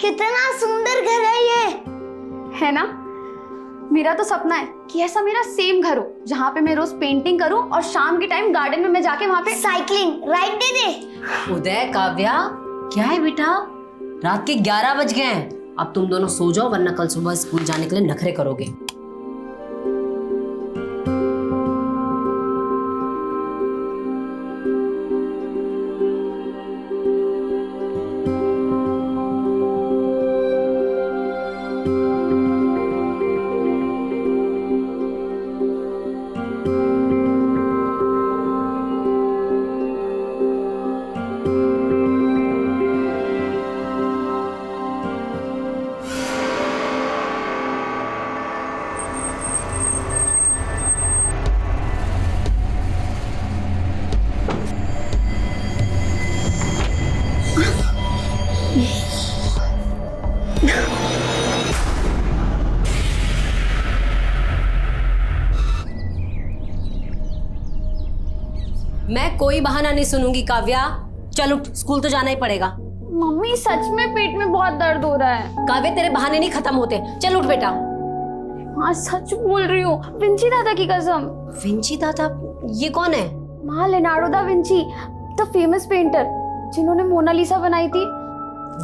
कितना सुंदर घर है ये, है ना। मेरा तो सपना है कि ऐसा मेरा सेम घर हो जहाँ पे मैं रोज पेंटिंग करूं और शाम के टाइम गार्डन में मैं जाके वहाँ पे साइकिलिंग राइड दे दे। उदय, काव्या, क्या है बेटा? रात के 11 बज गए हैं। अब तुम दोनों सो जाओ, वरना कल सुबह स्कूल जाने के लिए नखरे करोगे। मैं कोई बहाना नहीं सुनूंगी काव्या। चल उठ, स्कूल तो जाना ही पड़ेगा। मम्मी सच में पेट में बहुत दर्द हो रहा है। काव्या, तेरे बहाने नहीं खत्म होते। चल उठ बेटा। हाँ सच बोल रही हूँ, विंची दादा की कसम। विंची दादा? ये कौन है? माँ Leonardo da Vinci, the famous painter जिन्होंने मोनालिसा बनाई थी।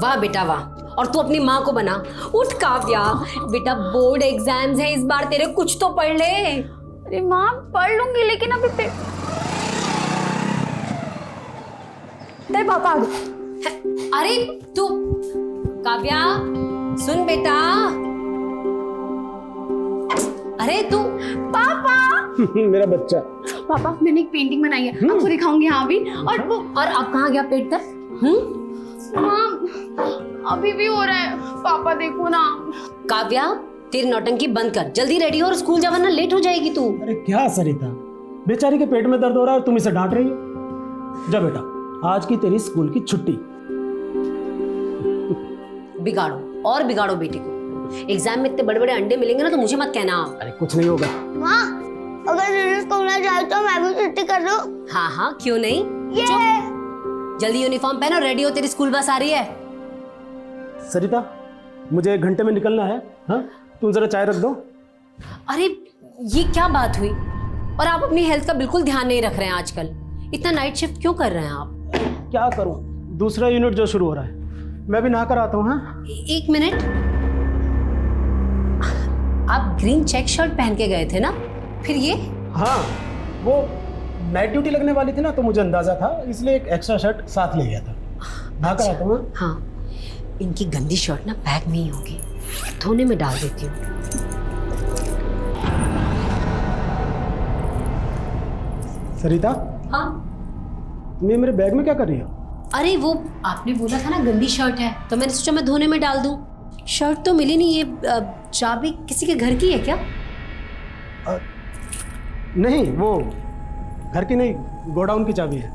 वाह बेटा वाह। और तू अपनी माँ को बना। उठ काव्या, बेटा बोर्ड एग्जाम्स है इस बार, तेरे कुछ तो पढ़ ले। अरे माँ पढ़ लूंगी, लेकिन अभी तेरे पापा आ गए। अरे तू काव्या सुन बेटा। अरे तू पापा मेरा बच्चा। पापा मैंने एक पेंटिंग बनाई है, आपको दिखाऊंगी। यहाँ भी। और वो और अब कहाँ गया पेट दर्द? माँ अभी भी हो रहा है। पापा देखो ना। काव्या, तेरी नौटंकी बंद कर, जल्दी रेडी हो और स्कूल जा, वरना लेट हो जाएगी तू। अरे क्या सरिता, बेचारी के पेट में दर्द हो रहा है और तुम इसे डांट रही हो। जा बेटा, आज की तेरी स्कूल की छुट्टी। बिगाड़ो और बिगाड़ो बेटी को। एग्जाम में इतने बड़े बड़े अंडे मिलेंगे ना तो मुझे मत कहना। अरे कुछ नहीं होगा। माँ अगर दीदी स्कूल ना जाए तो मैं भी छुट्टी कर दूं? हाँ हाँ क्यों नहीं। जल्दी यूनिफॉर्म पहनो, रेडी हो, तेरी स्कूल बस आ रही है। सरिता, मुझे 1 घंटे में निकलना है। हाँ, तुम जरा चाय रख दो। अरे ये क्या बात हुई? और आप अपनी हेल्थ का बिल्कुल ध्यान नहीं रख रहे हैं आजकल। इतना नाइट शिफ्ट क्यों कर रहे हैं आप? क्या करूं, दूसरा यूनिट जो शुरू हो रहा है, मैं भी नहा कर आता हूँ। हाँ, एक मिनट, आप ग्रीन चेक शर्ट पहन के गए थे ना, फिर ये? हाँ, वो नाइट ड्यूटी लगने वाली थी ना, तो मुझे अंदाजा था, इसलिए एक एक्स्ट्रा शर्ट साथ ले गया था। नहा कर आता हूँ। हाँ, इनकी गंदी शर्ट ना बैग में ही होगी, धोने में डाल देती हूँ। सरिता, हाँ तुम ये मेरे बैग में क्या कर रही हो? अरे वो आपने बोला था ना गंदी शर्ट है, तो मैंने सोचा मैं धोने में डाल दूं। शर्ट तो मिली नहीं। ये चाबी किसी के घर की है क्या? नहीं, वो घर की नहीं, गोडाउन की चाबी है।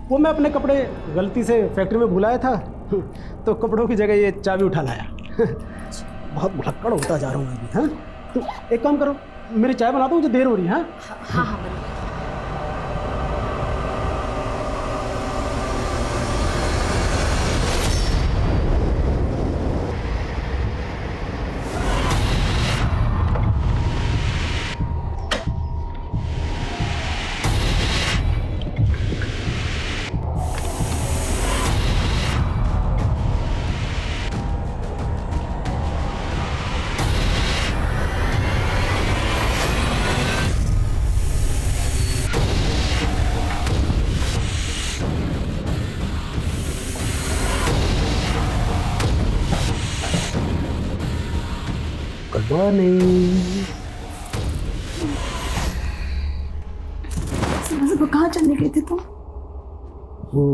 वो मैं अपने कपड़े गलती से फैक्ट्री में भुलाया था, तो कपड़ों की जगह ये चाबी उठा लाया। बहुत भुलक्कड़ होता जा रहा हूँ मैं अभी। हाँ, तो एक काम करो, मेरी चाय बना दो, मुझे देर हो रही है। हाँ हाँ हाँ बना। कहाँ चलने गए थे तुम? वो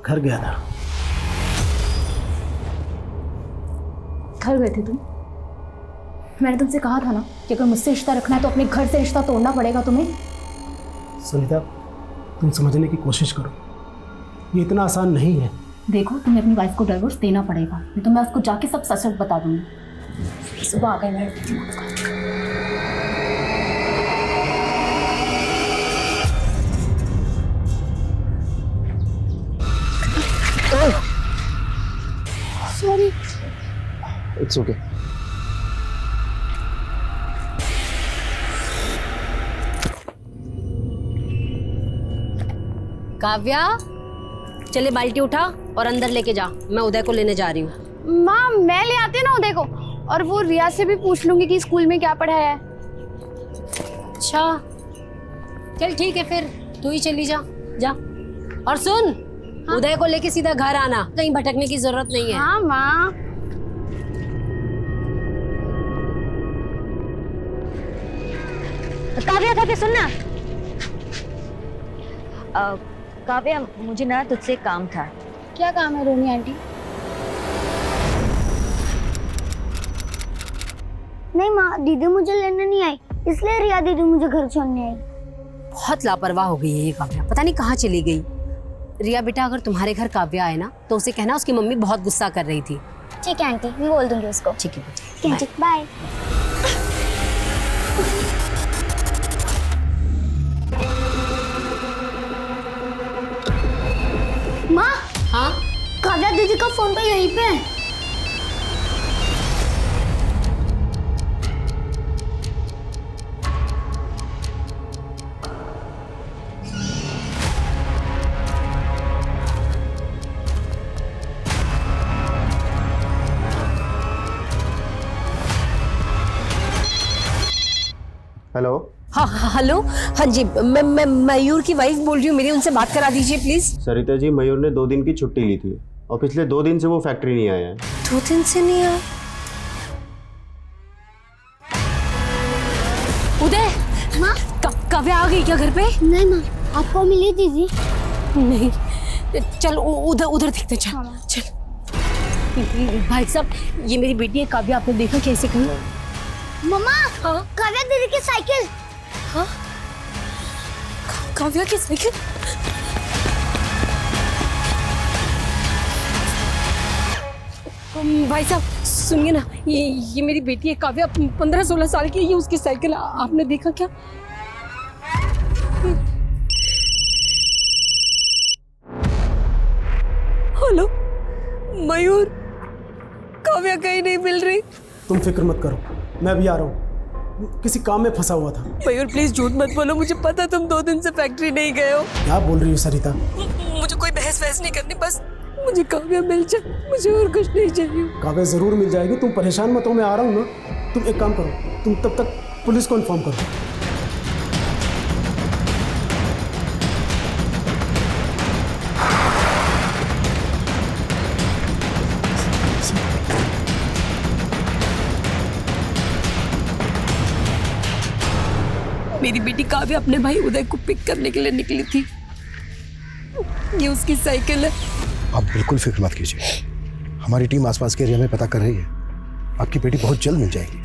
घर गया था। घर गए थे तुम? मैंने तुमसे कहा था ना कि अगर मुझसे रिश्ता रखना है तो अपने घर से रिश्ता तोड़ना पड़ेगा तुम्हें। सुनीता, तुम समझने की कोशिश करो, ये इतना आसान नहीं है। देखो, तुम्हें अपनी वाइफ को डिवोर्स देना पड़ेगा, नहीं तो मैं उसको जाके सब सच सच बता दूंगी। सुबह आ गए मेरे दिमाग का। It's okay. काव्या, चले बाल्टी उठा और अंदर लेके जा, मैं उदय को लेने जा रही हूँ। माँ मैं ले आती ना उदय को, और वो रिया से भी पूछ लूंगी कि स्कूल में क्या पढ़ाया है। अच्छा चल ठीक है, फिर तू ही चली जा। जा और सुन, हाँ? उदय को लेके सीधा घर आना, कहीं भटकने की जरूरत नहीं है। हाँ माँ। काव्या काव्या सुनना। काव्या मुझे ना तुझसे काम था। क्या काम है रोमी आंटी? नहीं माँ, दीदी मुझे लेने नहीं आई, इसलिए रिया दीदी मुझे घर छोड़ने आई। बहुत लापरवाह हो गई है ये काव्या, पता नहीं कहाँ चली गई। रिया बेटा, अगर तुम्हारे घर काव्या आए ना तो उसे कहना उसकी मम्मी बहुत गुस्सा कर रही थी। ठीक है आंटी, मैं बोल दूंगी उसको। ठीक है बेटा, ठीक, बाय। माँ, हाँ काव्या दीदी का फोन तो यहीं पे है। हेलो। हाँ हेलो, हाँ जी, मैं मयूर की वाइफ बोल रही हूँ, मेरी उनसे बात करा दीजिए प्लीज। सरिता जी, मयूर ने 2 दिन की छुट्टी ली थी और पिछले 2 दिन से वो फैक्ट्री नहीं आया है। 2 दिन से नहीं आया? उदय, माँ, काव्या आ गई क्या घर पे? नहीं माँ, आपको मिली दीदी? नहीं, चल उधर उधर देखते, चल चल। भाई साहब, ये मेरी बेटी है काव्या, आपने देखा कैसे कहीं? मम्मा, हाँ? काव्या दीदी की साइकिल। हाँ? काव्या की साइकिल? भाई साहब सुनिए ना, ये मेरी बेटी है काव्या, 15-16 साल की है, ये उसकी साइकिल आपने देखा क्या? हेलो मयूर, काव्या कहीं नहीं मिल रही। तुम फिक्र मत करो, मैं भी आ रहा हूँ, किसी काम में फंसा हुआ था। मयूर प्लीज झूठ मत बोलो, मुझे पता तुम 2 दिन से फैक्ट्री नहीं गए हो। क्या बोल रही हो सरिता? मुझे कोई बहस वहस नहीं करनी, बस मुझे काव्या मिल जाए, मुझे और कुछ नहीं चाहिए। काव्या जरूर मिल जाएगी, तुम परेशान मत हो, मैं आ रहा हूँ ना। तुम एक काम करो, तुम तब तक पुलिस को इन्फॉर्म करो। मेरी बेटी काव्या अपने भाई उदय को पिक करने के लिए निकली थी, ये उसकी साइकिल है। आप बिल्कुल फिक्र मत कीजिए, हमारी टीम आसपास के एरिया में पता कर रही है, आपकी बेटी बहुत जल्द मिल जाएगी।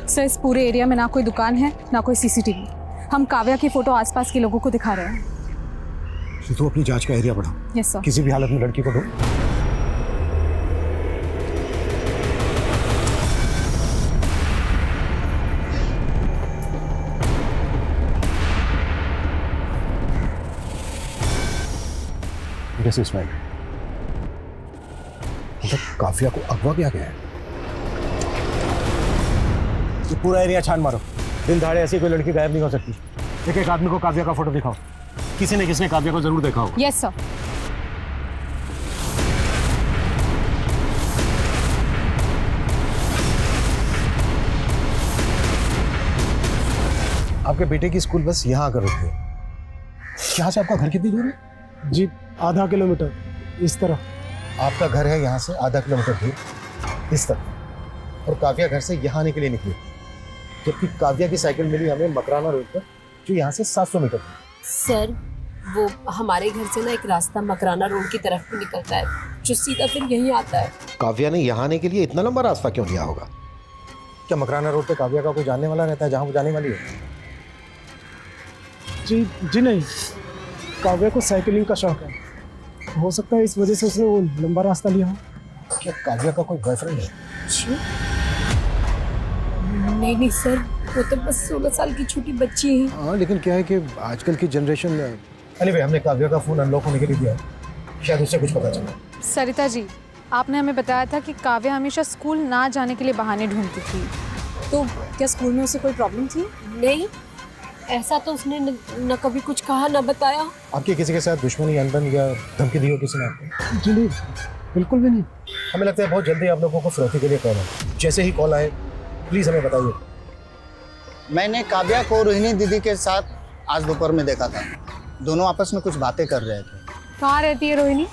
सर इस पूरे एरिया में ना कोई दुकान है ना कोई सीसीटीवी, हम काव्या की फोटो आसपास के लोगों को दिखा रहे हैं। तो अपनी जांच का एरिया बढ़ाओ। Yes sir. किसी भी हालत में लड़की को ढूंढ। इस्माइल, मतलब काव्या को अगवा किया गया है। ये पूरा एरिया छान मारो, दिन दहाड़े ऐसी कोई लड़की गायब नहीं हो सकती। एक आदमी को काव्या का फोटो दिखाओ, किसी ने किसने काव्या को जरूर देखा होगा। Yes sir. आपके बेटे की स्कूल बस यहाँ आकर रुकी है। यहाँ से आपका घर कितनी दूर है? जी आधा किलोमीटर इस तरफ। आपका घर है यहाँ से आधा किलोमीटर दूर इस तरफ, और काव्या घर से यहाँ आने के लिए निकली, जबकि काव्या की साइकिल मिली हमें मकराना रोड पर, जो यहाँ से 700 मीटर दूर। सर वो हमारे घर से ना एक रास्ता मकराना रोड की तरफ भी निकलता है, जो सीधा फिर यहीं आता है। काव्या ने यहाँ आने के लिए इतना लंबा रास्ता क्यों लिया होगा? क्या मकराना रोड पे काव्या का कोई जानने वाला रहता है जहाँ वो जाने वाली है? जी नहीं, काव्या को साइकिलिंग का शौक है, हो सकता है इस वजह से उसने वो लंबा रास्ता लिया हो। क्या काव्या का कोई बॉयफ्रेंड है? नहीं सर, वो तो बस 16 साल की छोटी बच्ची है। हाँ, लेकिन क्या है कि आजकल की जनरेशन। एनीवे, हमने काव्या का फोन अनलॉक होने के लिए दिया है, शायद उससे कुछ पता चला। सरिता जी, आपने हमें बताया था कि काव्या हमेशा स्कूल ना जाने के लिए बहाने ढूंढती थी, तो क्या स्कूल में उसे कोई प्रॉब्लम थी? नहीं, ऐसा तो उसने न कभी कुछ कहा न बताया। आपकी किसी के साथ दुश्मनी, अनबन या धमकी दी हो किसी ने आपको? जी नहीं, बिल्कुल भी नहीं। हमें लगता है बहुत जल्दी आप लोगों को फिरौती के लिए कॉल है। जैसे ही कॉल आए प्लीज हमें बताइए। मैंने काव्या को रोहिणी दीदी के साथ आज दोपहर में देखा था। दोनों आपस में कुछ बातें कर रहे थे। कहाँ रहती है रोहिणी?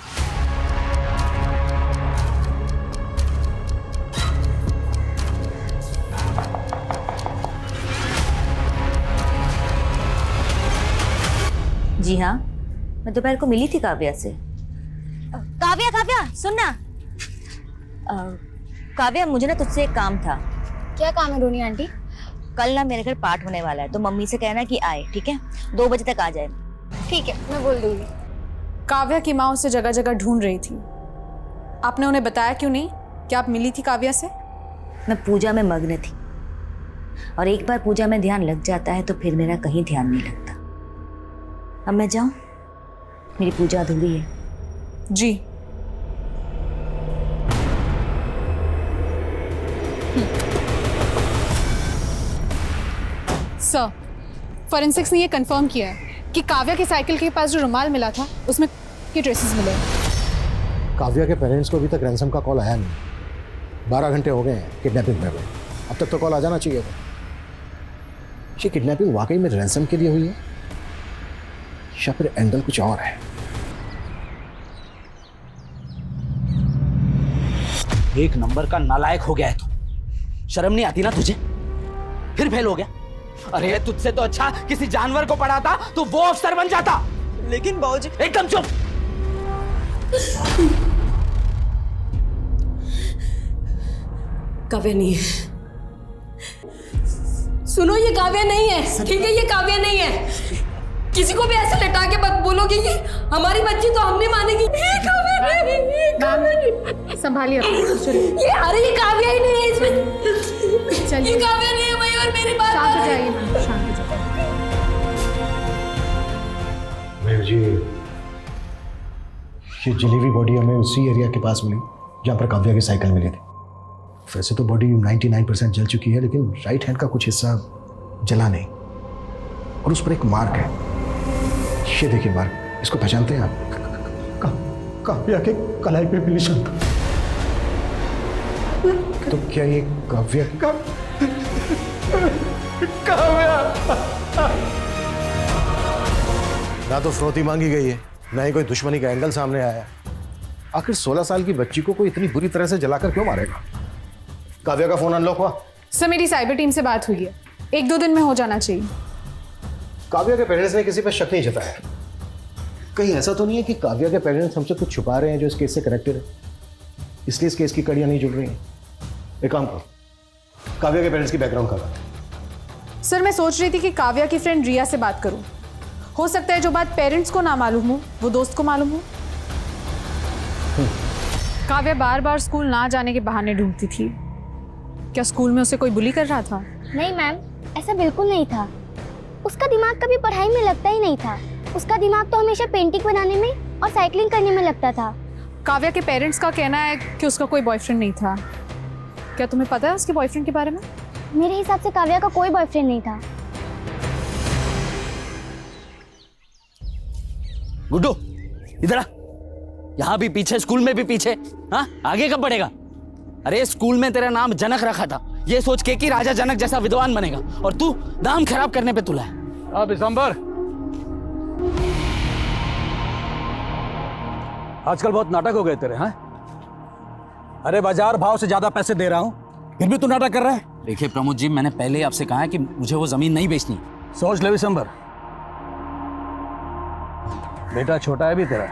जी हाँ, मैं दोपहर को मिली थी काव्या से। काव्या काव्या सुन ना। काव्या, मुझे ना तुझसे एक काम था। क्या काम है रोनी आंटी? कल ना मेरे घर पाठ होने वाला है, तो मम्मी से कहना कि आए, ठीक है? 2 बजे तक आ जाए। ठीक है, मैं बोल दूंगी। काव्या की माँ उसे जगह जगह ढूंढ रही थी, आपने उन्हें बताया क्यों नहीं कि आप मिली थी काव्या से? मैं पूजा में मग्न थी, और एक बार पूजा में ध्यान लग जाता है तो फिर मेरा कहीं ध्यान नहीं लगता। अब मैं जाऊं? मेरी पूजा अधूरी है। जी। सर, फॉरेंसिक्स ने ये कंफर्म किया है कि काव्या के साइकिल के पास जो रुमाल मिला था उसमें के ट्रेसेस मिले हैं। काव्या के पेरेंट्स को अभी तक रैंसम का कॉल आया नहीं। 12 घंटे हो गए हैं किडनैपिंग में। अब तक तो कॉल आ जाना चाहिए था। ये किडनैपिंग वाकई में रैंसम के लिए हुई है या फिर एंगल कुछ और है? एक नंबर का नालायक हो गया है तू। शर्म नहीं आती ना तुझे? फिर फेल हो गया। अरे तुझसे तो अच्छा किसी जानवर को पढ़ाता तो वो अफसर बन जाता। लेकिन बाबूजी एकदम चुप। काव्या नहीं है। सुनो, ये काव्या नहीं है, ठीक है? ये काव्या नहीं है। किसी को भी ऐसे लटा के मत बोलोगे ये हमारी बच्ची, तो हम नहीं मानेगी। ये काव्या नहीं, ये काव्या नहीं। संभालिए अपने, चलिए। ये अरे ये काव्या ही नहीं है इसमें। चलिए। ये काव्या नहीं है भाई, और मेरी बात शांत हो मान। जाइए मैम, शांत हो जाइए। मयूर जी, ये जली हुई बॉडी हमें उसी एरिया के पास मिली जहाँ पर काव्या की साइकिल मिली थी। वैसे तो बॉडी 99% जल चुकी है, लेकिन राइट हैंड का कुछ हिस्सा जला नहीं, और उस पर एक मार्क है। ये देखिए मार्क, इसको पहचानते हैं आप? काव्या के कलाई पे भी निशान था। तो क्या ये काव्या ना तो फिरौती मांगी गई है, ना ही कोई दुश्मनी का एंगल सामने आया है। आखिर 16 साल की बच्ची को कोई इतनी बुरी तरह से जलाकर क्यों मारेगा? काव्या का फोन अनलॉक हुआ? सर, मेरी साइबर टीम से बात हुई है, 1-2 दिन में हो जाना चाहिए। काव्या के पेरेंट्स ने किसी पर शक नहीं जताया। कहीं ऐसा तो नहीं है कि काव्या के पेरेंट्स हमसे कुछ छुपा रहे हैं जो इस केस से कनेक्टेड है, इसलिए इस केस की कड़ियां नहीं जुड़ रही हैं? एक काम करो, काव्या के पेरेंट्स की बैकग्राउंड करवा। सर, मैं सोच रही थी कि काव्या की फ्रेंड रिया से बात करूं। हो सकता है जो बात पेरेंट्स को ना मालूम हो वो दोस्त को मालूम हो। काव्या बार बार स्कूल ना जाने के बहाने ढूंढती थी। क्या स्कूल में उसे कोई बुली कर रहा था? नहीं मैम, ऐसा बिल्कुल नहीं था। उसका दिमाग कभी पढ़ाई में लगता ही नहीं था। उसका दिमाग तो हमेशा पेंटिंग बनाने में और साइकिलिंग करने में लगता था। काव्या के पेरेंट्स का कहना है कि उसका कोई बॉयफ्रेंड नहीं था। क्या तुम्हें पता है उसके बॉयफ्रेंड के बारे में? मेरे हिसाब से काव्या का कोई बॉयफ्रेंड नहीं था। गुड्डू इधर आ। यहाँ भी पीछे, स्कूल में भी पीछे। हाँ, आगे कब बढ़ेगा? अरे स्कूल में तेरा नाम जनक रखा था, ये सोच के कि राजा जनक जैसा विद्वान बनेगा, और तू नाम खराब करने पे तुला है। अब दिसंबर, आजकल बहुत नाटक हो गए तेरे। हैं? अरे बाजार भाव से ज्यादा पैसे दे रहा हूं, फिर भी तू नाटक कर रहा है। देखिए प्रमोद जी, मैंने पहले ही आपसे कहा है कि मुझे वो जमीन नहीं बेचनी। सोच ले दिसंबर, बेटा छोटा है भी तेरा।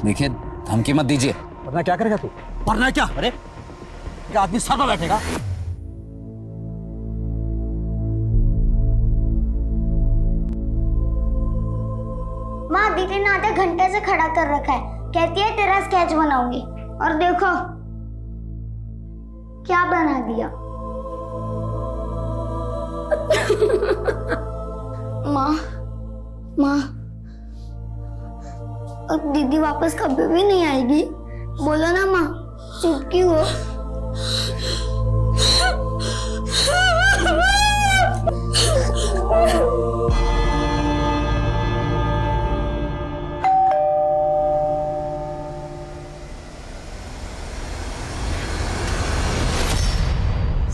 देखिए धमकी मत दीजिए। वरना क्या करेगा तू? वरना क्या? अरे एक आदमी सर पर बैठेगा। माँ, दीदी ने आधे घंटे से खड़ा कर रखा है, कहती है तेरा स्केच बनाऊंगी, और देखो क्या बना दिया। माँ, माँ, अब दीदी वापस कभी भी नहीं आएगी। बोलो ना माँ, चुप क्यों हो?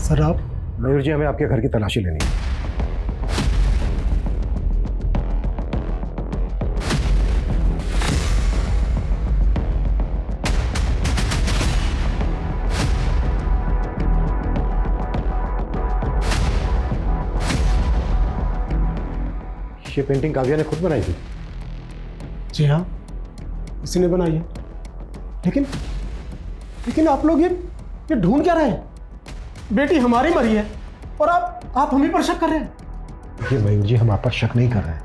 सर आप मयूर जी, हमें आपके घर की तलाशी लेनी है। ये पेंटिंग काव्या ने खुद बनाई थी? जी हाँ, इसी ने बनाई है। लेकिन लेकिन आप लोग ये ढूंढ क्या रहे हैं? बेटी हमारी मरी है और आप हम ही पर शक कर रहे हैं। देखिए मयूर जी, हम आप पर शक नहीं कर रहे हैं।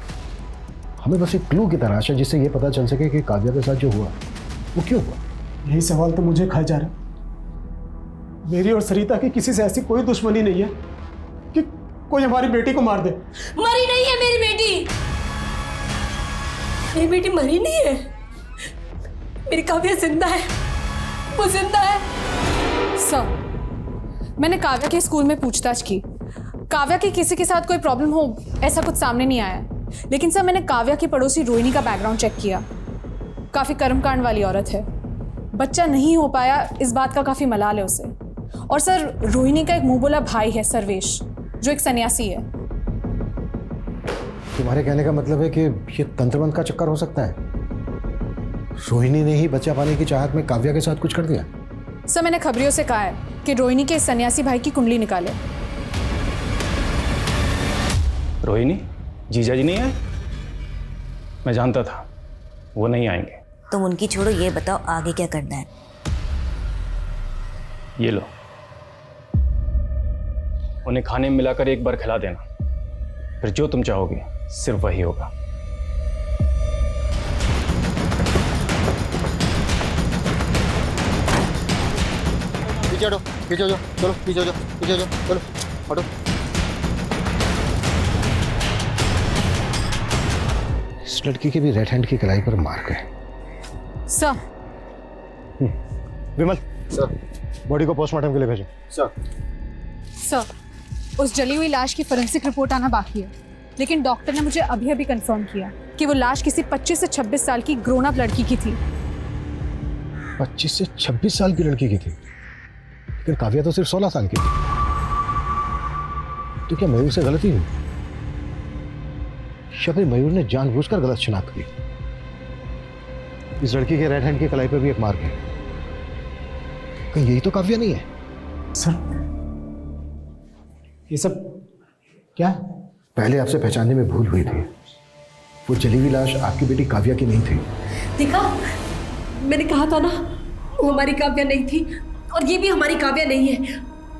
हमें बस एक क्लू की तलाश है जिससे ये पता चल सके कि काव्या के साथ जो हुआ वो क्यों हुआ। यही सवाल तो मुझे खाए जा रहा है। मेरी और सरिता की किसी से ऐसी कोई दुश्मनी नहीं है कि कोई हमारी बेटी को मार दे। मरी नहीं है मेरी बेटी, मेरी बेटी मरी नहीं है। मेरी काव्या जिंदा है, वो जिंदा है। सर, मैंने काव्या के स्कूल में पूछताछ की। काव्या की किसी के साथ कोई प्रॉब्लम हो ऐसा कुछ सामने नहीं आया। लेकिन सर, मैंने काव्या की पड़ोसी रोहिणी का बैकग्राउंड चेक किया। काफ़ी कर्मकांड वाली औरत है। बच्चा नहीं हो पाया इस बात का काफ़ी मलाल है उसे। और सर, रोहिणी का एक मुंह बोला भाई है सर्वेश, जो एक सन्यासी है। तुम्हारे कहने का मतलब है कि ये तंत्रबंध का चक्कर हो सकता है? रोहिणी ने ही बच्चा पाने की चाहत में काव्या के साथ कुछ कर दिया? सर, मैंने खबरियों से कहा है कि रोहिणी के सन्यासी भाई की कुंडली निकाले। रोहिणी, जीजा जी नहीं आए? मैं जानता था वो नहीं आएंगे। तुम उनकी छोड़ो, ये बताओ आगे क्या करना है? ये लो, उन्हें खाने में मिलाकर एक बार खिला देना, फिर जो तुम चाहोगे सिर्फ वही होगा। पीछे हटो, पीछे हो जाओ, चलो पीछे हो जाओ, पीछे हो जाओ, चलो हटो। इस लड़की के भी राइट हैंड की कलाई पर मार्क है। सर, विमल सर, बॉडी को पोस्टमार्टम के लिए भेजो। सर, उस जली हुई लाश की फोरेंसिक रिपोर्ट आना बाकी है। लेकिन डॉक्टर ने मुझे अभी अभी कंफर्म किया कि वो लाश किसी 25 से 26 साल की ग्रोन अप लड़की की थी। 25 से 26 साल की लड़की की थी? लेकिन काव्या तो सिर्फ 16 साल की थी। तो क्या मयूर से गलती हुई? या फिर मयूर ने जानबूझकर गलत शिनाख्त की? इस लड़की के राइट हैंड की कलाई पर भी एक मार्क है। कहीं यही तो काव्या नहीं है? सर, ये सब क्या है? पहले आपसे पहचानने में भूल हुई थी। वो जली हुई लाश आपकी बेटी काव्या की नहीं थी। देखा, मैंने कहा था ना, वो हमारी काव्या नहीं थी और ये भी हमारी काव्या नहीं है।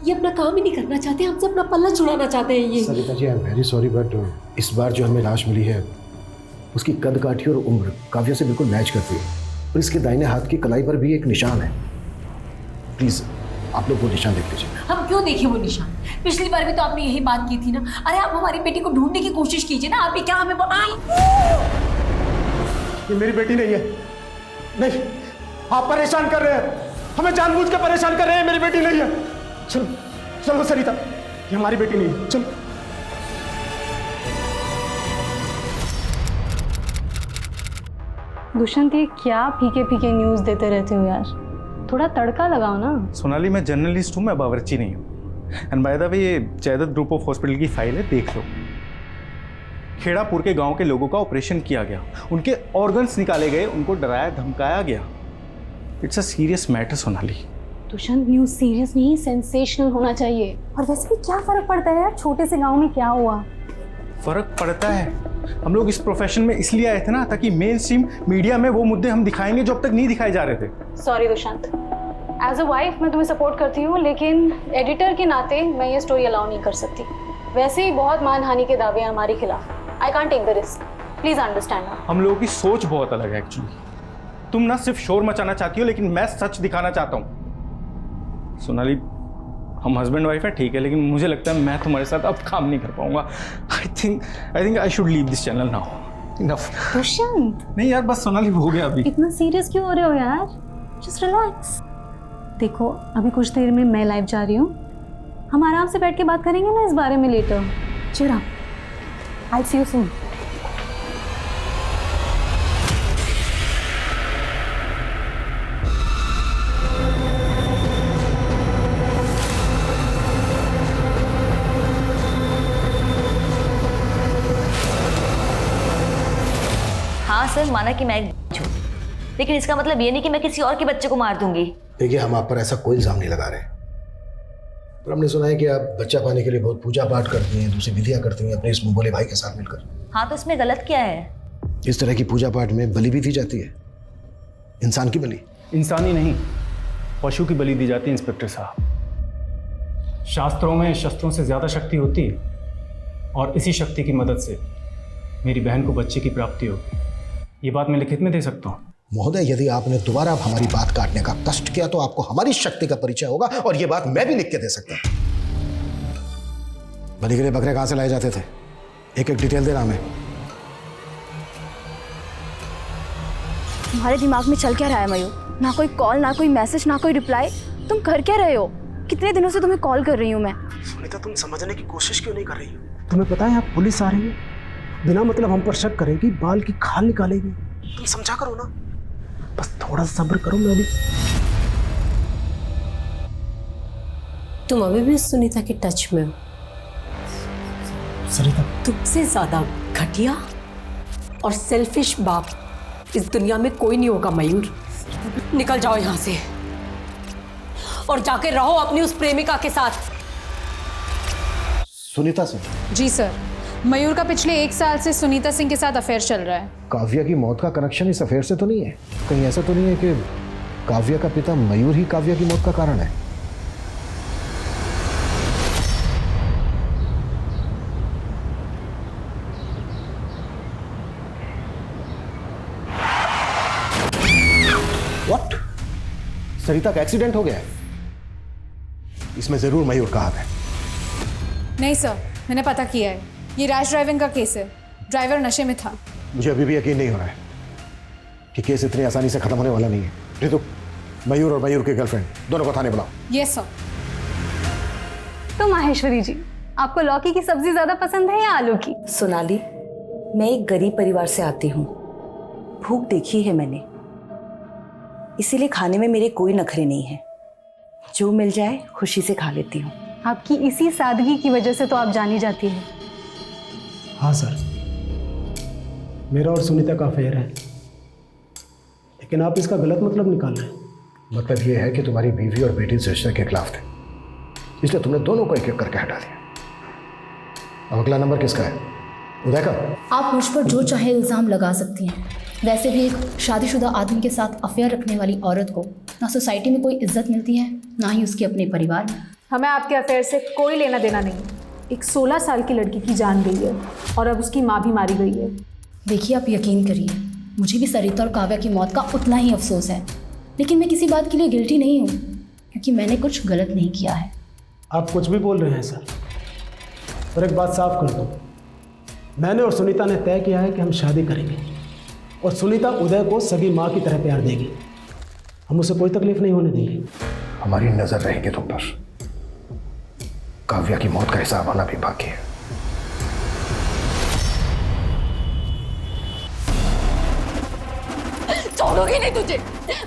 ये अपना काम ही नहीं करना चाहते, हमसे अपना पल्ला छुड़ाना चाहते हैं ये। Sarita ji, I am very sorry, but इस बार जो हमें लाश मिली है उसकी कद काठी और उम्र काव्या से बिल्कुल मैच करती है। और इसके दाहिने हाथ की कलाई पर भी एक निशान है। प्लीज आप लोग वो निशान देख लीजिए। हम क्यों देखें वो निशान? पिछली बार भी तो आपने यही बात की थी ना। अरे आप हमारी बेटी को ढूंढने की कोशिश कीजिए ना। आप भी क्या हमें ये मेरी बेटी नहीं है। नहीं, आप परेशान कर रहे हैं, हमें जानबूझ के परेशान कर रहे हैं। मेरी बेटी नहीं है। चलो चलो सरिता, ये हमारी बेटी नहीं है। चलो। दुष्यंत, ये क्या फीके फीके न्यूज़ देते रहते हो यार? थोड़ा तड़का लगाओ ना। सोनाली, मैं जर्नलिस्ट हूँ, मैं बावर्ची नहीं हूँ। एंड बाय द वे, ये जयदत्त ग्रुप ऑफ हॉस्पिटल की फाइल है, देख लो। खेड़ापुर के गांव के लोगों का ऑपरेशन किया गया, उनके ऑर्गन्स निकाले गए, उनको डराया धमकाया गया। It's a serious matter Sonali. Dushyant, news serious नहीं, सेंसेशनल होना चाहिए। और वैसे भी क्या फर्क पड़ता है यार, छोटे से गांव में क्या हुआ? फर्क पड़ता है। हम लोग इस प्रोफेशन में इसलिए आए थे ना, ताकि मेन स्ट्रीम मीडिया में वो मुद्दे हम दिखाएंगे जो अब तक नहीं दिखाए जा रहे थे। Sorry Dushyant, as a wife मैं तुम्हें सपोर्ट करती हूँ, लेकिन एडिटर के नाते मैं ये स्टोरी अलाउ नहीं कर सकती। वैसे ही बहुत मानहानि के दावे हैं हमारे खिलाफ। I can't take the risk, please understand. हम लोगों की सोच बहुत अलग है एक्चुअली। तुम ना सिर्फ शोर मचाना चाहती हो, लेकिन मैं सच दिखाना चाहता हूँ। सोनाली, हम हस्बैंड वाइफ है ठीक है, लेकिन मुझे लगता है मैं तुम्हारे साथ अब काम नहीं कर पाऊंगा। I think I should leave this channel now. Enough. Dushyant, नहीं यार, बस सोनाली हो गया अभी। इतना सीरियस क्यों हो रहे हो यार? Just relax. देखो अभी कुछ देर में मैं लाइव जा रही हूँ, हम आराम से बैठ के बात करेंगे ना इस बारे में letter. Cheer up, I see you soon. हाँ सर, माना कि मैं एक हूँ, लेकिन इसका मतलब ये नहीं कि मैं किसी और के बच्चे को मार दूंगी। देखिए, हम आप पर ऐसा कोई इल्जाम नहीं लगा रहे, पर हमने सुना है कि आप बच्चा पाने के लिए बहुत पूजा पाठ करती हैं, दूसरी विधियां करती हैं अपने इस मुंह बोले भाई के साथ मिलकर। हाँ, तो इसमें गलत क्या है? इस तरह की पूजा पाठ में बलि भी दी जाती है, इंसान की बलि। इंसानी नहीं, पशु की बलि दी जाती है इंस्पेक्टर साहब। शास्त्रों में शस्त्रों से ज्यादा शक्ति होती है और इसी शक्ति की मदद से मेरी बहन को बच्चे की प्राप्ति होगी। ये बात मैं लिखित में दे सकता हूँ। महोदय, यदि आपने दोबारा हमारी बात काटने का कष्ट किया तो आपको हमारी शक्ति का परिचय होगा, और ये बात मैं भी लिख के दे सकता हूं। बलि के लिए बकरे कहां से लाए जाते थे? एक एक डिटेल देना हमें। तुम्हारे दिमाग में चल क्या रहा है मयूर? ना कोई कॉल, ना कोई मैसेज, ना कोई रिप्लाई। तुम कर क्या रहे हो? कितने दिनों से तुम्हें कॉल कर रही हूँ मैं। सुनीता, तुम समझने की कोशिश क्यों नहीं कर रही हो? तुम्हें पता है आप पुलिस आ रही है, बिना मतलब हम पर शक करेगी, बाल की खाल निकालेगी। तुम समझा करो ना, बस थोड़ा सब्र करो। मैं अभी तुम अभी भी सुनीता के टच में हो? सरिता, तुमसे ज्यादा घटिया और सेल्फिश बाप इस दुनिया में कोई नहीं होगा मयूर। निकल जाओ यहाँ से और जाके रहो अपनी उस प्रेमिका के साथ। सुनीता से? जी सर, मयूर का पिछले 1 साल से सुनीता सिंह के साथ अफेयर चल रहा है। काव्या की मौत का कनेक्शन इस अफेयर से तो नहीं है? कहीं ऐसा तो नहीं है कि काव्या का पिता मयूर ही काव्या की मौत का कारण है? व्हाट? सरिता का एक्सीडेंट हो गया है? इसमें जरूर मयूर का हाथ है। नहीं सर, मैंने पता किया है, ये रैश ड्राइविंग का केस है। ड्राइवर नशे में था। मुझे अभी भी यकीन नहीं हो रहा है कि केस इतनी आसानी से खत्म होने वाला नहीं है। रितु, मयूर और मयूर के गर्लफ्रेंड दोनों को थाने बुलाओ। Yes sir. तो माहेश्वरी जी, आपको लौकी की सब्जी ज्यादा पसंद है या आलू की? सोनाली, मैं एक गरीब परिवार से आती हूँ, भूख देखी है मैंने, इसीलिए खाने में मेरे कोई नखरे नहीं है। जो मिल जाए खुशी से खा लेती हूँ। आपकी इसी सादगी की वजह से तो आप जानी जाती है। हाँ सर, मेरा और सुनीता का अफेयर है, लेकिन आप इसका गलत मतलब निकाल रहे हैं। मतलब ये है कि तुम्हारी बीवी और बेटी इस रिश्ते के खिलाफ थे, इसलिए तुमने दोनों को एक एक करके हटा दिया। अब अगला नंबर किसका है? उदय का? आप मुझ पर जो चाहे इल्ज़ाम लगा सकती हैं। वैसे भी एक शादीशुदा आदमी के साथ अफेयर रखने वाली औरत को ना सोसाइटी में कोई इज्जत मिलती है, ना ही उसके अपने परिवार में। हमें आपके अफेयर से कोई लेना देना नहीं। एक 16 साल की लड़की की जान गई है और अब उसकी माँ भी मारी गई है। देखिए, आप यकीन करिए, मुझे भी सरिता और काव्या की मौत का उतना ही अफसोस है, लेकिन मैं किसी बात के लिए गिल्टी नहीं हूँ, क्योंकि मैंने कुछ गलत नहीं किया है। आप कुछ भी बोल रहे हैं सर, और एक बात साफ कर दूं, मैंने और सुनीता ने तय किया है कि हम शादी करेंगे, और सुनीता उदय को सगी माँ की तरह प्यार देगी। हम उसे कोई तकलीफ नहीं होने देंगे। हमारी नजर रहेगी तुम पर। काव्या की मौत का हिसाब आना भी बाकी है। छोड़ोगी नहीं तुझे।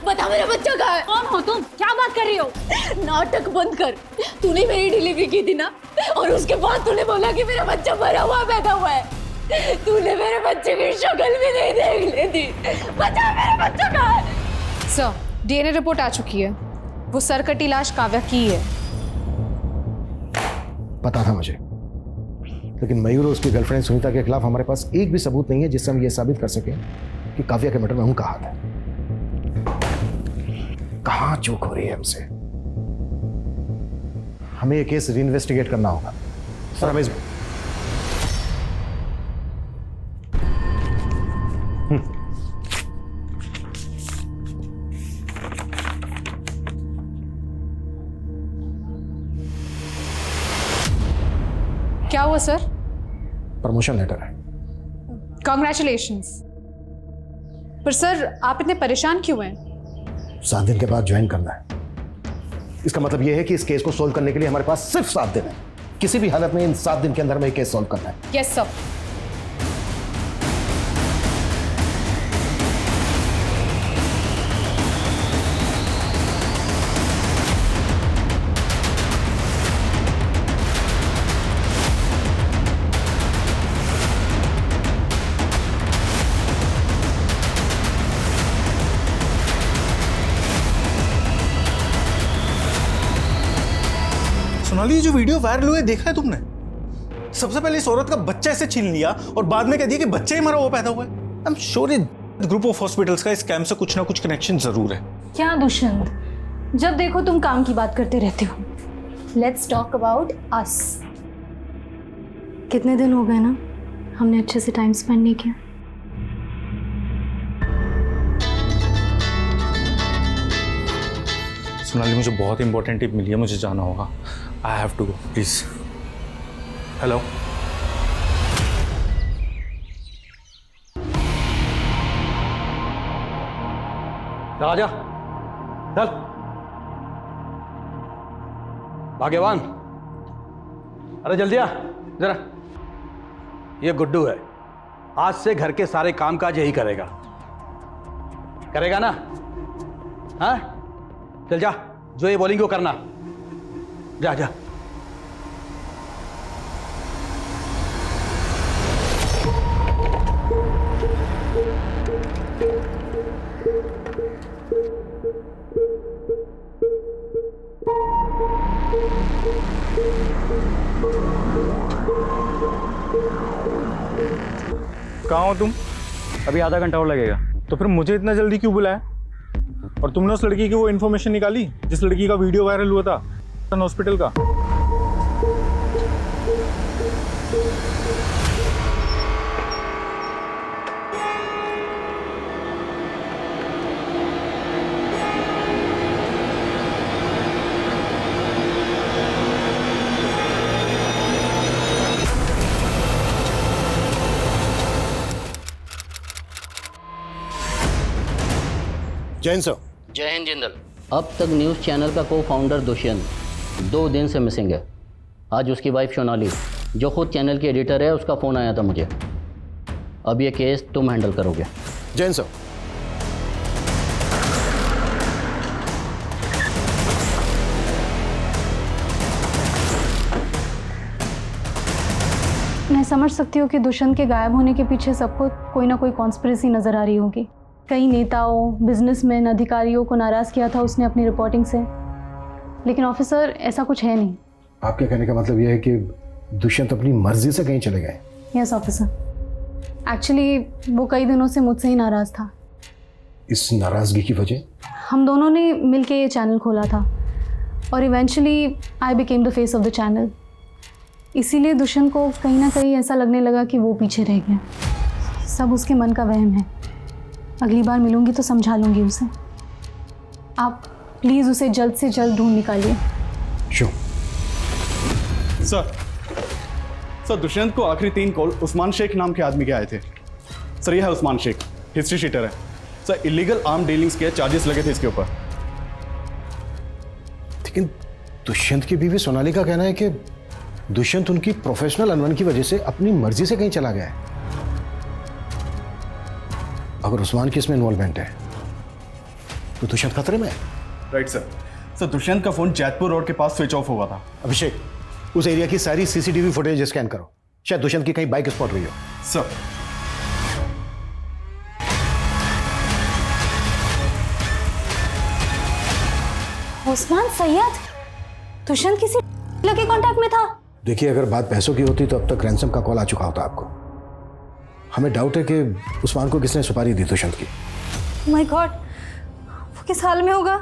बता मेरा बच्चा कहाँ है? कौन हो तुम? क्या बात कर रही हो? नाटक बंद कर। तूने मेरी डिलीवरी की थी ना, और उसके बाद तूने बोला कि मेरा बच्चा मरा हुआ पैदा हुआ है। तूने मेरे बच्चे की शक्ल भी नहीं देख लेती। बता मेरा बच्चा कहाँ है? सर, डीएनए रिपोर्ट आ चुकी है, वो सरकटी लाश काव्या की है। पता था मुझे, लेकिन मयूर और उसकी गर्लफ्रेंड सुनीता के खिलाफ हमारे पास एक भी सबूत नहीं है जिससे हम ये साबित कर सकें कि काव्या के मर्डर में उनका हाथ है। कहाँ चूक हो रही है हमसे? हमें ये केस रीइन्वेस्टिगेट करना होगा। सर, हमें क्या हुआ सर? प्रमोशन लेटर है। कॉन्ग्रेचुलेशंस। पर सर आप इतने परेशान क्यों हैं? 7 दिन के बाद ज्वाइन करना है। इसका मतलब यह है कि इस केस को सोल्व करने के लिए हमारे पास सिर्फ 7 दिन है। किसी भी हालत में इन 7 दिन के अंदर में केस सोल्व करना है। Yes sir. सोनाली, ये जो वीडियो वायरल हुए देखा है तुमने? सबसे पहले इस औरत का बच्चा ऐसे छीन लिया और बाद में कह दिया कि बच्चा ही मरा हुआ पैदा हुआ है। I am sure group of hospitals का इस स्कैम से कुछ ना कुछ कनेक्शन जरूर है। क्या दुष्यंत, जब देखो तुम काम की बात करते रहते हो। Let's talk about us. कितने दिन हो गए ना हमने अच्छे से टाइम स्पेंड नहीं किया। सोनाली, मुझे बहुत इंपॉर्टेंट टिप मिली है, मुझे जाना होगा। I have to go, please. Hello, Raja चल। भाग्यवान, अरे जल्दी आ जरा। ये गुड्डू है, आज से घर के सारे कामकाज यही करेगा। करेगा ना? हाँ, चल जा, जो ये बोलेंगे वो करना। जा जा। कहाँ हो तुम? अभी आधा घंटा और लगेगा। तो फिर मुझे इतना जल्दी क्यों बुलाया? और तुमने उस लड़की की वो इन्फॉर्मेशन निकाली जिस लड़की का वीडियो वायरल हुआ था हॉस्पिटल का? जैन सर। जय हिंद जिंदल। अब तक न्यूज़ चैनल का को फाउंडर दुष्यंत 2 दिन से मिसिंग है। आज उसकी वाइफ सोनाली, जो खुद चैनल की एडिटर है, उसका फ़ोन आया था मुझे। अब ये केस तुम हैंडल करोगे। जैन सर। मैं समझ सकती हूँ कि दुष्यंत के गायब होने के पीछे सबको कोई ना कोई कॉन्स्पिरेसी नज़र आ रही होगी। कई नेताओं, बिजनेसमैन, अधिकारियों को नाराज़ किया था उसने अपनी रिपोर्टिंग से। लेकिन ऑफिसर, ऐसा कुछ है नहीं। आपके कहने का मतलब यह है कि दुष्यंत अपनी मर्जी से कहीं चले गए? Yes officer. एक्चुअली वो कई दिनों से मुझसे ही नाराज़ था। इस नाराज़गी की वजह? हम दोनों ने मिलके ये चैनल खोला था और eventually I became the face of the channel. इसीलिए दुष्यंत को कहीं ना कहीं ऐसा लगने लगा कि वो पीछे रह गया। सब उसके मन का वहम है। अगली बार मिलूंगी तो समझा लूंगी उसे। आप प्लीज़ उसे जल्द से जल्द ढूंढ निकालिए। श्योर। सर, दुष्यंत को आखिरी 3 कॉल उस्मान शेख नाम के आदमी के आए थे। सर, ये है उस्मान शेख, हिस्ट्री शीटर है। सर, इलीगल आर्म डीलिंग्स के चार्जेस लगे थे इसके ऊपर। लेकिन दुष्यंत की बीवी सोनाली का कहना है कि दुष्यंत उनकी प्रोफेशनल अनबन की वजह से अपनी मर्जी से कहीं चला गया है। अगर उस्मान की इसमें इन्वॉल्वमेंट है तो दुष्यंत खतरे में है। Right sir. सर, दुष्यंत का फोन जैतपुर रोड के पास स्विच ऑफ हुआ था। अभिषेक, उस एरिया की सारी सीसीटीवी फुटेज स्कैन करो। शायद दुष्यंत की कहीं बाइक स्पॉट हुई हो। सर। उस्मान सैयद दुष्यंत किसी के कांटेक्ट में था? देखिए, अगर बात पैसों की होती तो अब तक रैंसम का कॉल आ चुका होता आपको। हमें डाउट है कि उस्मान को किसने सुपारी दी दुष्यंत की। माय गॉड, वो किस हाल में होगा?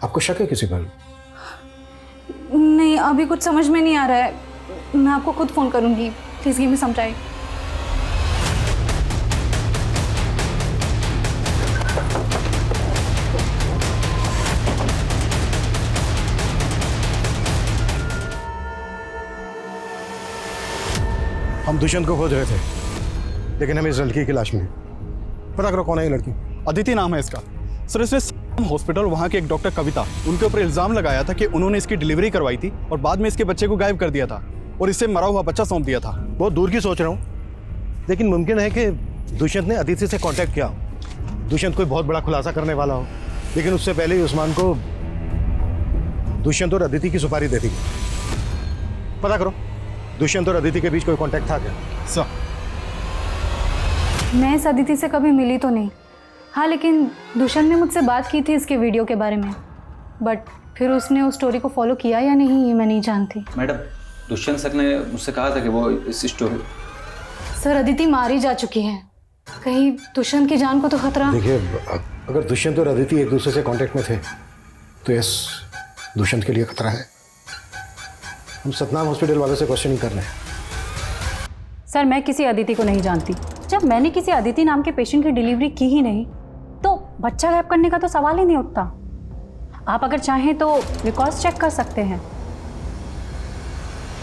आपको शक है किसी पर? नहीं, अभी कुछ समझ में नहीं आ रहा है। मैं आपको खुद फोन करूंगी। Please give me some time. हम दुष्यंत को खोज रहे थे। लेकिन हमें इस लड़की की लाश मिली। पता करो कौन है ये लड़की। अदिति नाम है इसका। सर इसने हॉस्पिटल वहाँ के एक डॉक्टर कविता उनके ऊपर इल्ज़ाम लगाया था कि उन्होंने इसकी डिलीवरी करवाई थी और बाद में इसके बच्चे को गायब कर दिया था और इसे मरा हुआ बच्चा सौंप दिया था। बहुत दूर की सोच रहा हूँ, लेकिन मुमकिन है कि दुष्यंत ने अदिति से कांटेक्ट किया हो। दुष्यंत कोई बहुत बड़ा खुलासा करने वाला हो, लेकिन उससे पहले ही उस्मान को दुष्यंत और अदिति की सुपारी दे दी। पता करो दुष्यंत और अदिति के बीच कोई कांटेक्ट था क्या? सर मैं इस अदिति से कभी मिली तो नहीं, हाँ लेकिन दुष्यंत ने मुझसे बात की थी इसके वीडियो के बारे में, बट फिर उसने उस स्टोरी को फॉलो किया या नहीं ये मैं नहीं जानती। मैडम दुष्यंत सर ने मुझसे कहा था कि वो इस स्टोरी। सर अदिति मारी जा चुकी है, कहीं दुष्यंत की जान को तो खतरा। देखिए अगर दुष्यंत और अदिति एक दूसरे से कांटेक्ट में थे तो यस दुष्यंत के लिए खतरा है। हम सतनाम हॉस्पिटल वालों से क्वेश्चनिंग कर रहे हैं। सर मैं किसी अदिति को नहीं जानती। जब मैंने किसी अदिति नाम के पेशेंट की डिलीवरी की ही नहीं तो बच्चा गायब करने का तो सवाल ही नहीं उठता। आप अगर चाहें तो रिकॉर्ड्स चेक कर सकते हैं।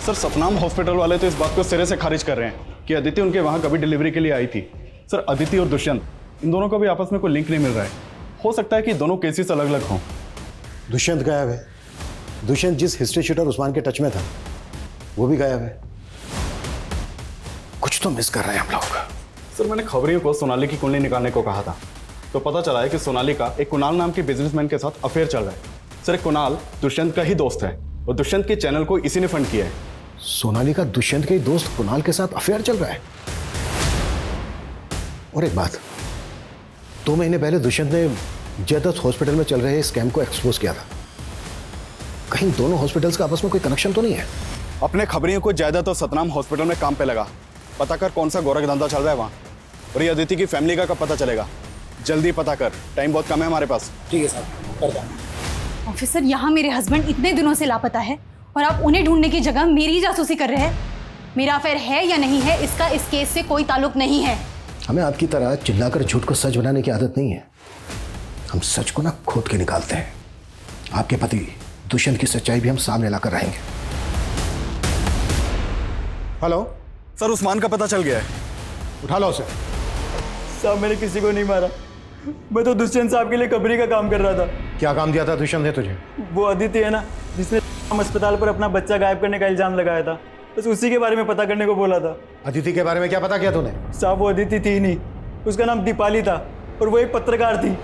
सर सतनाम हॉस्पिटल वाले तो इस बात को सिरे से खारिज कर रहे हैं कि अदिति उनके वहाँ कभी डिलीवरी के लिए आई थी। सर अदिति और दुष्यंत इन दोनों को भी आपस में कोई लिंक नहीं मिल रहा है। हो सकता है कि दोनों केसेस अलग अलग हों। दुष्यंत गायब है। दुष्यंत जिस हिस्ट्री शीटर उस्मान के टच में था वो भी गायब है। कुछ तो मिस कर रहे हैं हम लोग। सर मैंने खबरियों को सोनाली की कुंडली निकालने को कहा था तो पता चला है कि सोनाली का एक कुणाल नाम के बिजनेसमैन के साथ अफेयर चल रहा है। सर एक कुणाल दुष्यंत का ही दोस्त है और दुष्यंत के चैनल को इसी ने फंड किया है। सोनाली का दुष्यंत के दोस्त कुणाल के साथ अफेयर चल रहा है। और एक बात, 2 महीने पहले दुष्यंत ने जयदत्त हॉस्पिटल में चल रहे स्कैम को एक्सपोज किया था। कहीं दोनों हॉस्पिटल्स का आपस में कोई कनेक्शन तो नहीं है? अपने खबरियों को जयदत्त और सतनाम हॉस्पिटल में काम पे लगा। पता कर कौन सा गोरख धंधा चल रहा है वहाँ, और ये अदिति की फैमिली का कब पता चलेगा? जल्दी पता कर, टाइम बहुत कम है हमारे पास। ठीक है साहब, करता हूं। ऑफिसर यहाँ मेरे हस्बैंड इतने दिनों से लापता है और आप उन्हें ढूंढने की जगह मेरी जासूसी कर रहे हैं। मेरा अफेयर है या नहीं है इसका इस केस से कोई ताल्लुक नहीं है। हमें आपकी तरह चिल्लाकर झूठ को सच बनाने की आदत नहीं है। हम सच को ना खोद के निकालते हैं। आपके पति दुष्यंत की सच्चाई भी हम सामने लाकर रहेंगे। हेलो सर उस्मान का पता चल गया है। उठा लो उसे। साहब मैंने किसी को नहीं मारा, मैं तो दुष्यंत साहब के लिए कबरी का काम कर रहा था। क्या काम दिया था दुष्यंत ने तुझे? वो अदिति है ना जिसने अस्पताल पर अपना बच्चा गायब करने का इल्जाम लगाया था, बस उसी के बारे में पता करने को बोला था। अदिति के बारे में क्या पता किया तूने? साहब वो अदिति थी नहीं, उसका नाम दीपाली था और वो एक पत्रकार थी।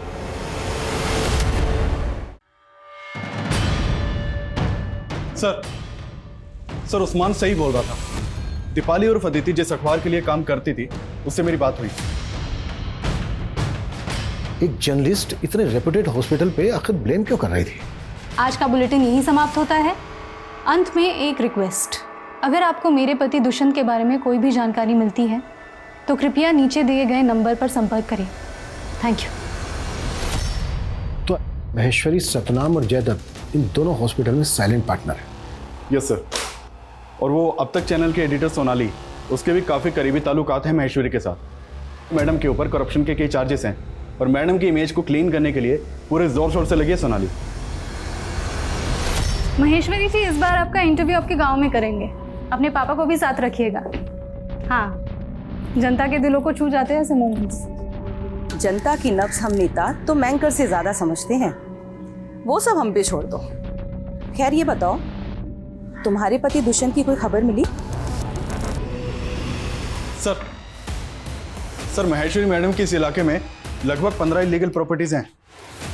सर उस्मान सही बोल रहा था। दीपाली और अदिति जिस अखबार के लिए काम करती थी उससे मेरी बात हुई। एक जर्नलिस्ट इतने रेप्यूटेड हॉस्पिटल पे आखिर ब्लेम क्यों कर रही थी? आज का बुलेटिन यहीं समाप्त होता है। अंत में एक रिक्वेस्ट, अगर आपको मेरे पति दुष्यंत के बारे में कोई भी जानकारी मिलती है तो कृपया नीचे दिए गए नंबर पर संपर्क करें। Thank you. तो महेश्वरी सतनाम और जयदत्त इन दोनों हॉस्पिटल में साइलेंट पार्टनर है। Yes sir. और वो अब तक चैनल के एडिटर सोनाली, उसके भी काफ़ी करीबी ताल्लुकात हैं महेश्वरी के साथ। मैडम के ऊपर करप्शन के कई चार्जेस हैं और मैडम की इमेज को क्लीन करने के लिए पूरे जोर शोर से लगी है सोनाली। महेश्वरी जी इस बार आपका इंटरव्यू आपके गांव में करेंगे, अपने पापा को भी साथ रखिएगा। हाँ, जनता के दिलों को छू जाते हैं ऐसे मोमेंट्स। जनता की नब्ज हम नेता तो मैंकर से ज्यादा समझते हैं, वो सब हम पे छोड़ दो। खैर ये बताओ, तुम्हारे पति दुष्यंत की कोई खबर मिली? सर महेश्वरी मैडम के इस इलाके में लगभग 15 इलीगल प्रॉपर्टीज हैं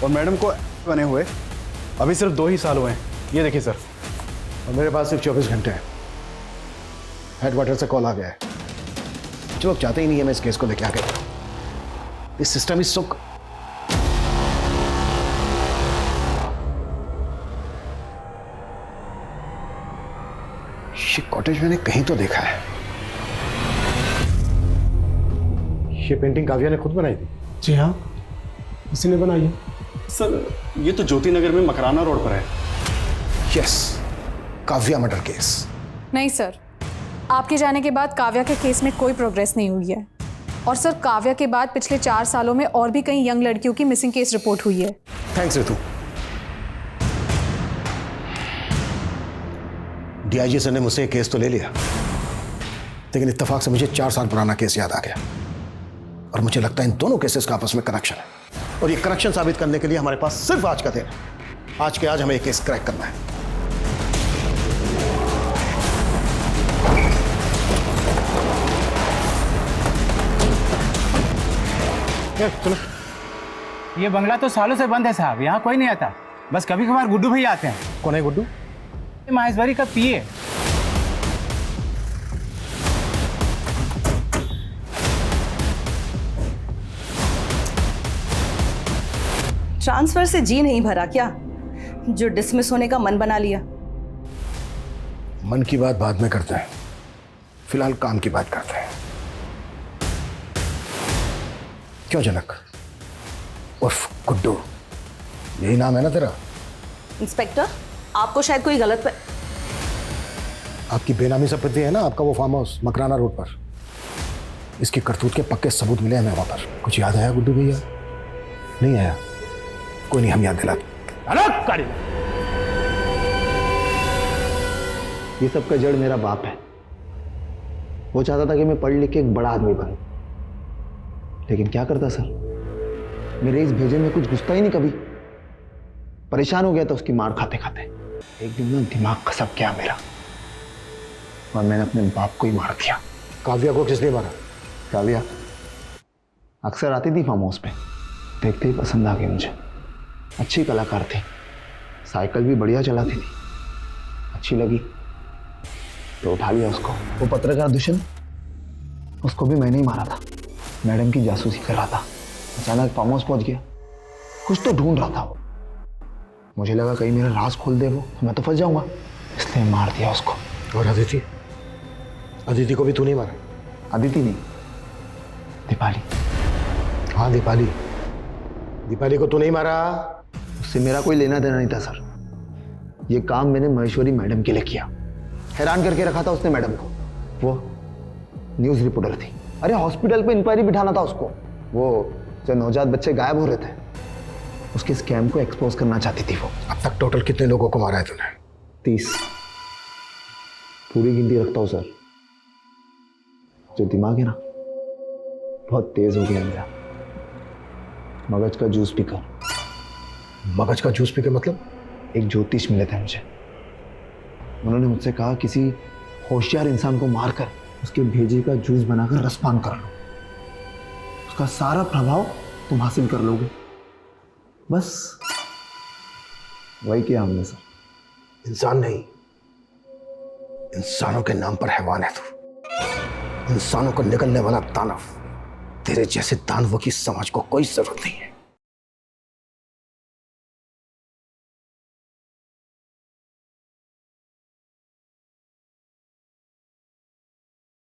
और मैडम को बने हुए अभी सिर्फ 2 ही साल हुए हैं। ये देखिए सर। और मेरे पास सिर्फ 24 घंटे हैं। हेडक्वार्टर से कॉल आ गया है, जो लोग चाहते ही नहीं है मैं इस केस को लेके आ गया। इस सिस्टम इज सो। ये कॉटेज मैंने कहीं तो देखा है। ये पेंटिंग काव्या ने खुद बनाई थी? जी हाँ, इसी ने बनाई है। सर ये तो ज्योति नगर में मकराना रोड पर है। Yes, Kavya murder case. नहीं सर, आपके जाने के बाद काव्या के केस में कोई प्रोग्रेस नहीं हुई है। और सर काव्या के बाद पिछले 4 सालों में और भी कई यंग लड़कियों की मिसिंग केस रिपोर्ट हुई है। थैंक्स रितु। डीआईजी सर ने मुझसे केस तो ले लिया, लेकिन इत्तेफाक से मुझे 4 साल पुराना केस याद आ गया। और मुझे लगता है इन दोनों केसेस का आपस में कनेक्शन है, और ये कनेक्शन साबित करने के लिए हमारे पास सिर्फ आज का दिन है। आज के आज हमें ये केस क्रैक करना है। चलो। ये बंगला तो सालों से बंद है साहब, यहाँ कोई नहीं आता, बस कभी कभार गुड्डू भैया आते हैं। कौन है गुड्डू? महेश्वरी का पीए। ट्रांसफर से जी नहीं भरा क्या, जो डिसमिस होने का मन बना लिया? मन की बात बाद में करते हैं, फिलहाल काम की बात करते हैं। क्यों जनक उर्फ गुड्डू, यही नाम है ना तेरा? इंस्पेक्टर, आपको शायद कोई गलत आपकी बेनामी संपत्ति है ना, आपका वो फार्म हाउस मकराना रोड पर। इसकी करतूत के पक्के सबूत मिले हमें वहां पर। कुछ याद आया गुड्डू भैया? नहीं आया? कोई नहीं, हम याद दिलाते। ये सब का जड़ मेरा बाप है। वो चाहता था कि मैं पढ़ लिख के एक बड़ा आदमी बनूं, लेकिन क्या करता सर, मेरे इस भेजे में कुछ घुसता ही नहीं कभी। परेशान हो गया था उसकी मार खाते खाते। एक दिन ना दिमाग खसक गया मेरा, और मैंने अपने बाप को ही मार दिया। काव्या को किसने मारा? काव्या अक्सर आती थी फार्म हाउस पे, देखते ही पसंद आ गई मुझे। अच्छी कलाकार थी, साइकिल भी बढ़िया चलाती थी। अच्छी लगी तो उठा लिया उसको। वो पत्रकार दुष्यंत, उसको भी मैंने ही मारा था। मैडम की जासूसी कर रहा था, अचानक फार्म हाउस पहुंच गया। कुछ तो ढूंढ रहा था वो। मुझे लगा कहीं मेरा राज खोल दे वो, तो मैं तो फंस जाऊंगा, इसलिए मार दिया उसको। और अदिति? अदिति को भी तू नहीं मारा? अदिति नहीं, दीपाली। हाँ दीपाली, दीपाली को तू नहीं मारा? उससे मेरा कोई लेना देना नहीं था सर। ये काम मैंने महेश्वरी मैडम के लिए किया। हैरान करके रखा था उसने मैडम को। वो न्यूज़ रिपोर्टर थी। अरे हॉस्पिटल पे इंक्वायरी बिठाना था उसको। वो जो नवजात बच्चे गायब हो रहे थे, उसके स्कैम को एक्सपोज करना चाहती थी वो। अब तक टोटल कितने लोगों को मारा है तूने? 30। पूरी गिनती रखता हूँ सर। जो दिमाग है ना, बहुत तेज हो गया मेरा। मगज का जूस पीकर। मगज का जूस पीकर मतलब? एक ज्योतिष मिले थे मुझे। उन्होंने मुझसे कहा किसी होशियार इंसान को मारकर उसके भेजे का जूस बनाकर रसपान कर लो, उसका सारा प्रभाव तुम हासिल कर लोगे। बस वही किया हमने सर। इंसान नहीं, इंसानों के नाम पर हैवान है तू। इंसानों को निकलने वाला दानव। तेरे जैसे दानवों की समझ को कोई जरूरत नहीं है।